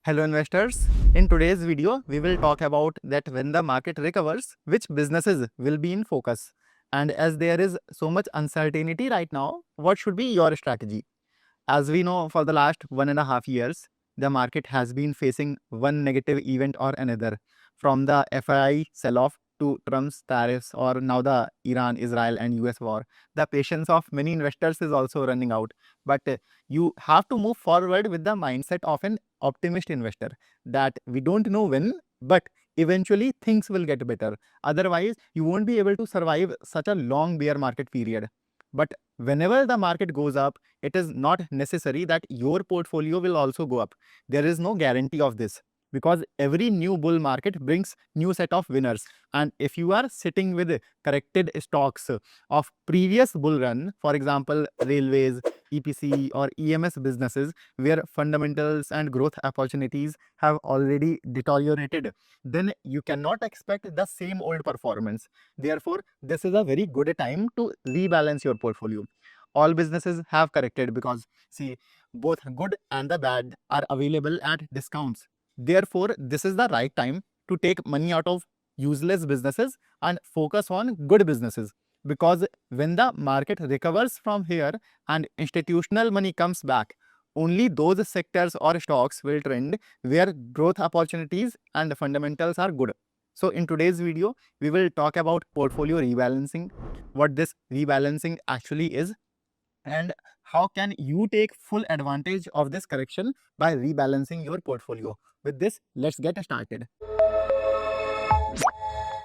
Hello investors. In today's video, we will talk about that when the market recovers, which businesses will be in focus. And as there is so much uncertainty right now, what should be your strategy? As we know, for the last 1.5 years, the market has been facing one negative event or another, from the FII sell-off to Trump's tariffs, or now the Iran, Israel, and US war. The patience of many investors is also running out. But you have to move forward with the mindset of an optimist investor that we don't know when, but eventually things will get better. Otherwise, you won't be able to survive such a long bear market period. But whenever the market goes up, it is not necessary that your portfolio will also go up. There is no guarantee of this, because every new bull market brings new set of winners. And if you are sitting with corrected stocks of previous bull run, for example, railways, EPC or EMS businesses, where fundamentals and growth opportunities have already deteriorated, then you cannot expect the same old performance. Therefore, this is a very good time to rebalance your portfolio. All businesses have corrected because, see, both good and the bad are available at discounts. Therefore, this is the right time to take money out of useless businesses and focus on good businesses. Because when the market recovers from here and institutional money comes back, only those sectors or stocks will trend where growth opportunities and fundamentals are good. So in today's video, we will talk about portfolio rebalancing, what this rebalancing actually is, and how can you take full advantage of this correction by rebalancing your portfolio. With this, let's get started.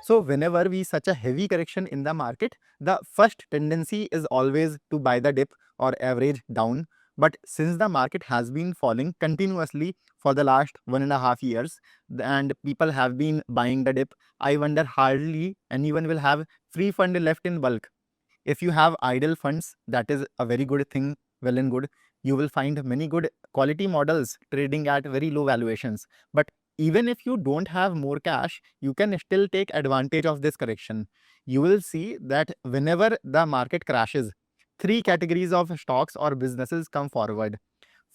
So whenever we such a heavy correction in the market, the first tendency is always to buy the dip or average down. But since the market has been falling continuously for the last 1.5 years and people have been buying the dip, I wonder hardly anyone will have free fund left in bulk. If you have idle funds, that is a very good thing, well and good. You will find many good quality models trading at very low valuations. But even if you don't have more cash, you can still take advantage of this correction. You will see that whenever the market crashes, three categories of stocks or businesses come forward.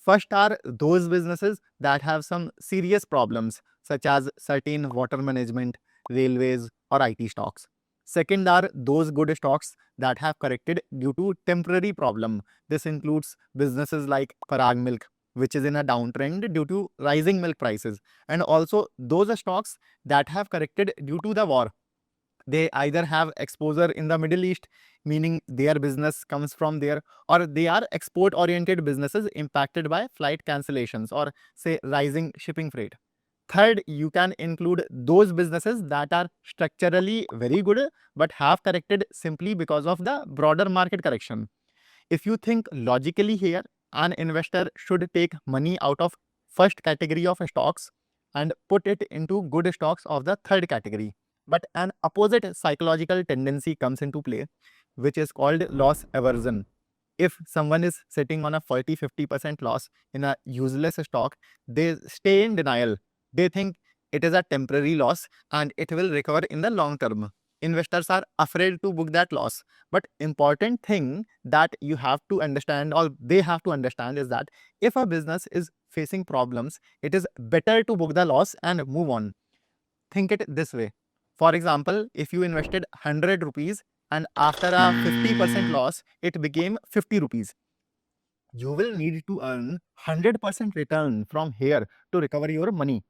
First are those businesses that have some serious problems, such as certain water management, railways, or IT stocks. Second are those good stocks that have corrected due to temporary problem. This includes businesses like Parag Milk, which is in a downtrend due to rising milk prices, and also those stocks that have corrected due to the war. They either have exposure in the Middle East, meaning their business comes from there, or they are export oriented businesses impacted by flight cancellations or say rising shipping freight. Third, you can include those businesses that are structurally very good but have corrected simply because of the broader market correction. If you think logically here, an investor should take money out of first category of stocks and put it into good stocks of the third category. But an opposite psychological tendency comes into play, which is called loss aversion. If someone is sitting on a 40-50% loss in a useless stock, they stay in denial. They think it is a temporary loss and it will recover in the long term. Investors are afraid to book that loss. But important thing that you have to understand, or they have to understand, is that if a business is facing problems, it is better to book the loss and move on. Think it this way. For example, if you invested 100 rupees and after a 50% loss, it became 50 rupees. You will need to earn 100% return from here to recover your money.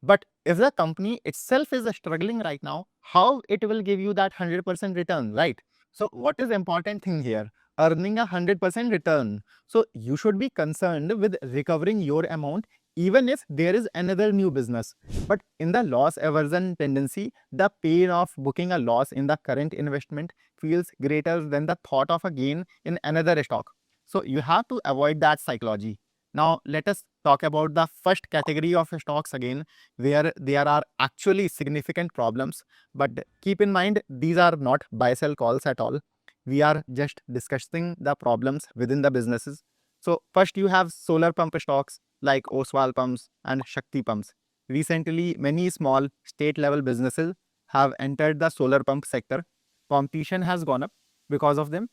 But if the company itself is struggling right now, how it will give you that 100% return, right? So what is important thing here? Earning a 100% return. So you should be concerned with recovering your amount even if there is another new business. But in the loss aversion tendency, the pain of booking a loss in the current investment feels greater than the thought of a gain in another stock. So you have to avoid that psychology. Now let us talk about the first category of stocks again, where there are actually significant problems. But keep in mind, these are not buy-sell calls at all. We are just discussing the problems within the businesses. So first you have solar pump stocks like Oswal pumps and Shakti pumps. Recently, many small state-level businesses have entered the solar pump sector. Competition has gone up because of them,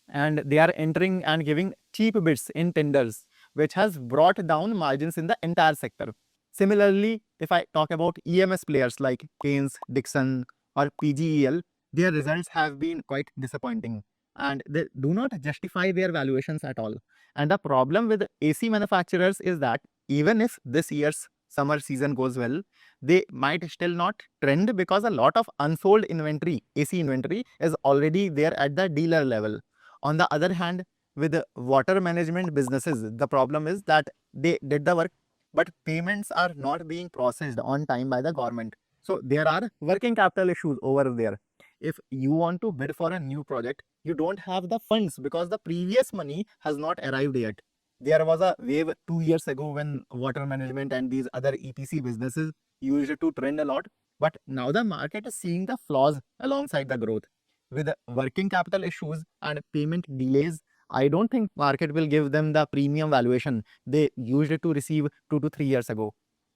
and they are entering and giving cheap bids in tenders, which has brought down margins in the entire sector. Similarly, if I talk about EMS players like Keynes, Dixon, or PGEL, their results have been quite disappointing and they do not justify their valuations at all. And the problem with AC manufacturers is that even if this year's summer season goes well, they might still not trend because a lot of unsold inventory, AC inventory, is already there at the dealer level. On the other hand, with water management businesses, the problem is that they did the work, but payments are not being processed on time by the government. So there are working capital issues over there. If you want to bid for a new project, you don't have the funds because the previous money has not arrived yet. There was a wave 2 years ago when water management and these other EPC businesses used to trend a lot. But now the market is seeing the flaws alongside the growth. With working capital issues and payment delays, I don't think market will give them the premium valuation they used to receive 2 to 3 years ago.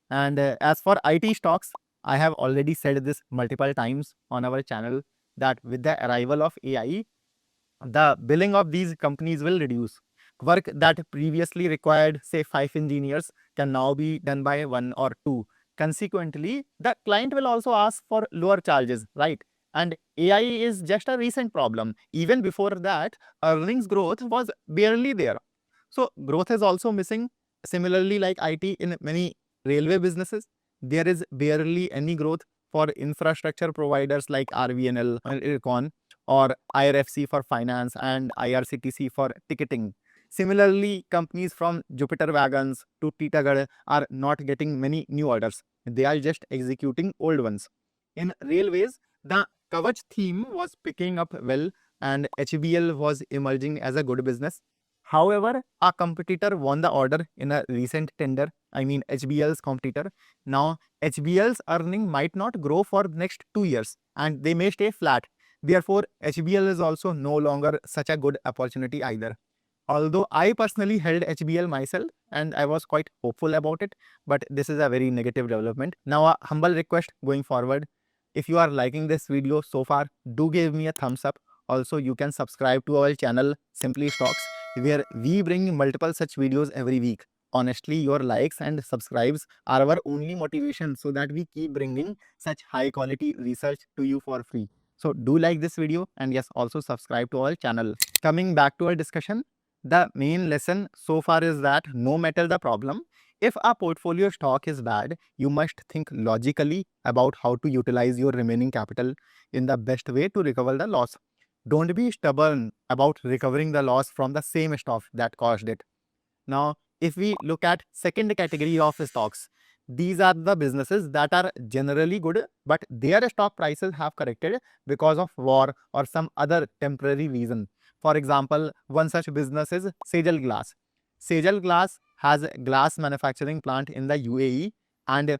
And as for IT stocks, I have already said this multiple times on our channel that with the arrival of AI, the billing of these companies will reduce. Work that previously required, say, 5 engineers can now be done by one or two. Consequently, the client will also ask for lower charges, right? And AI is just a recent problem. Even before that, earnings growth was barely there. So growth is also missing. Similarly, like IT in many railway businesses, there is barely any growth for infrastructure providers like RVNL and IRCON, or IRFC for finance and IRCTC for ticketing. Similarly, companies from Jupiter Wagons to Titagarh are not getting many new orders. They are just executing old ones. In railways, the Kavach theme was picking up well and HBL was emerging as a good business. However, a competitor won the order in a recent tender. I mean, HBL's competitor. Now, HBL's earning might not grow for next 2 years and they may stay flat. Therefore, HBL is also no longer such a good opportunity either. Although I personally held HBL myself and I was quite hopeful about it, but this is a very negative development. Now, a humble request going forward. If you are liking this video so far, do give me a thumbs up. Also, you can subscribe to our channel Simply Stocks, where we bring multiple such videos every week. Honestly, your likes and subscribes are our only motivation so that we keep bringing such high quality research to you for free. So do like this video and yes, also subscribe to our channel. Coming back to our discussion, the main lesson so far is that no matter the problem, if a portfolio stock is bad, you must think logically about how to utilize your remaining capital in the best way to recover the loss. Don't be stubborn about recovering the loss from the same stock that caused it. Now, if we look at second category of stocks, these are the businesses that are generally good, but their stock prices have corrected because of war or some other temporary reason. For example, one such business is Sejal Glass. Sejal Glass has a glass manufacturing plant in the UAE and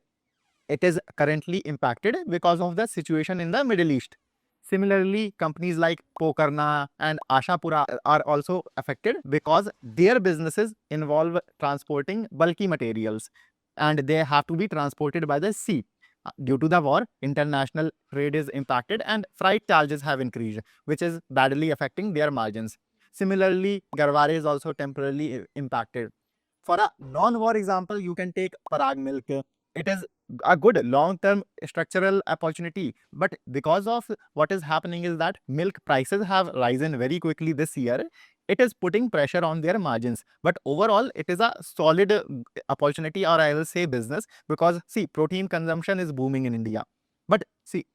it is currently impacted because of the situation in the Middle East. Similarly, companies like Pokarna and Ashapura are also affected because their businesses involve transporting bulky materials and they have to be transported by the sea. Due to the war, international trade is impacted and freight charges have increased, which is badly affecting their margins. Similarly, Garware is also temporarily impacted. For a non-war example, you can take Parag Milk. It is a good long-term structural opportunity, but because of what is happening is that milk prices have risen very quickly this year. It is putting pressure on their margins, but overall it is a solid opportunity, or I will say business, because see, protein consumption is booming in India. But see,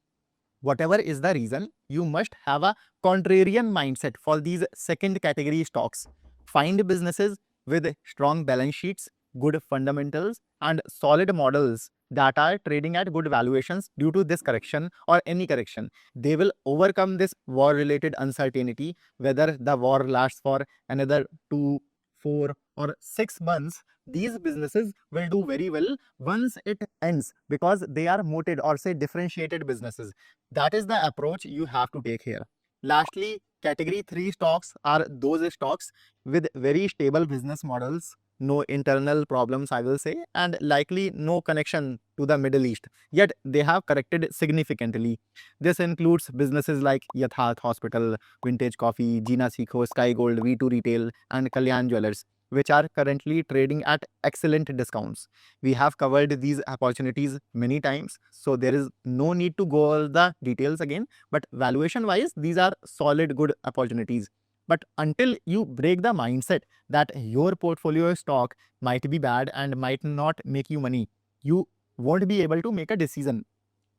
whatever is the reason, you must have a contrarian mindset for these second category stocks. Find businesses with strong balance sheets, good fundamentals, and solid models that are trading at good valuations due to this correction or any correction. They will overcome this war related uncertainty, whether the war lasts for another 2, 4, or 6 months. These businesses will do very well once it ends because they are moated or say differentiated businesses. That is the approach you have to take here. Lastly, category 3 stocks are those stocks with very stable business models, no internal problems, I will say, and likely no connection to the Middle East. Yet they have corrected significantly. This includes businesses like Yatharth Hospital, Vintage Coffee, Gina Seco, Sky Gold, V2 Retail, and Kalyan Jewelers. which are currently trading at excellent discounts. We have covered these opportunities many times, so there is no need to go all the details again. But valuation wise, these are solid, good opportunities. But until you break the mindset that your portfolio stock might be bad and might not make you money, you won't be able to make a decision.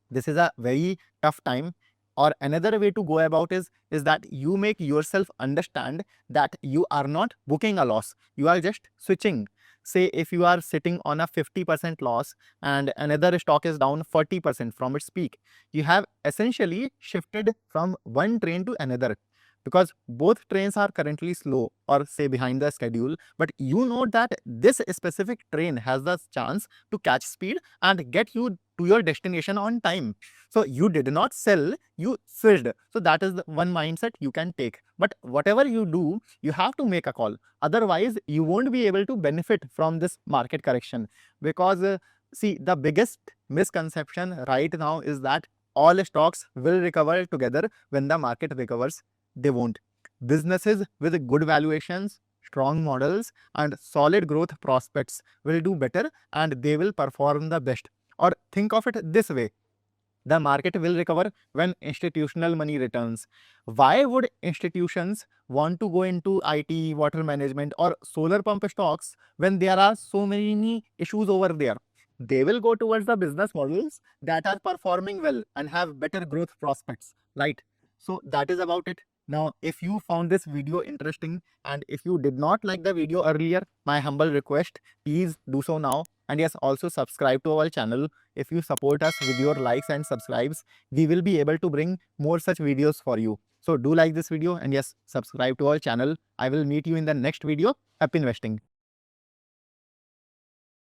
This is a very tough time. Or another way to go about is that you make yourself understand that you are not booking a loss, you are just switching. Say if you are sitting on a 50% loss and another stock is down 40% from its peak, you have essentially shifted from one train to another, because both trains are currently slow or say behind the schedule, but you know that this specific train has the chance to catch speed and get you to your destination on time. So you did not sell, you switched. So that is the one mindset you can take. But whatever you do, you have to make a call. Otherwise, you won't be able to benefit from this market correction. Because see, the biggest misconception right now is that all stocks will recover together when the market recovers. They won't. Businesses with good valuations, strong models, and solid growth prospects will do better, and they will perform the best. Or think of it this way: the market will recover when institutional money returns. Why would institutions want to go into IT, water management, or solar pump stocks when there are so many issues over there? They will go towards the business models that are performing well and have better growth prospects, right? So that is about it. Now, if you found this video interesting and if you did not like the video earlier, my humble request, please do so now. And yes, also subscribe to our channel. If you support us with your likes and subscribes, we will be able to bring more such videos for you. So do like this video and yes, subscribe to our channel. I will meet you in the next video. Happy investing.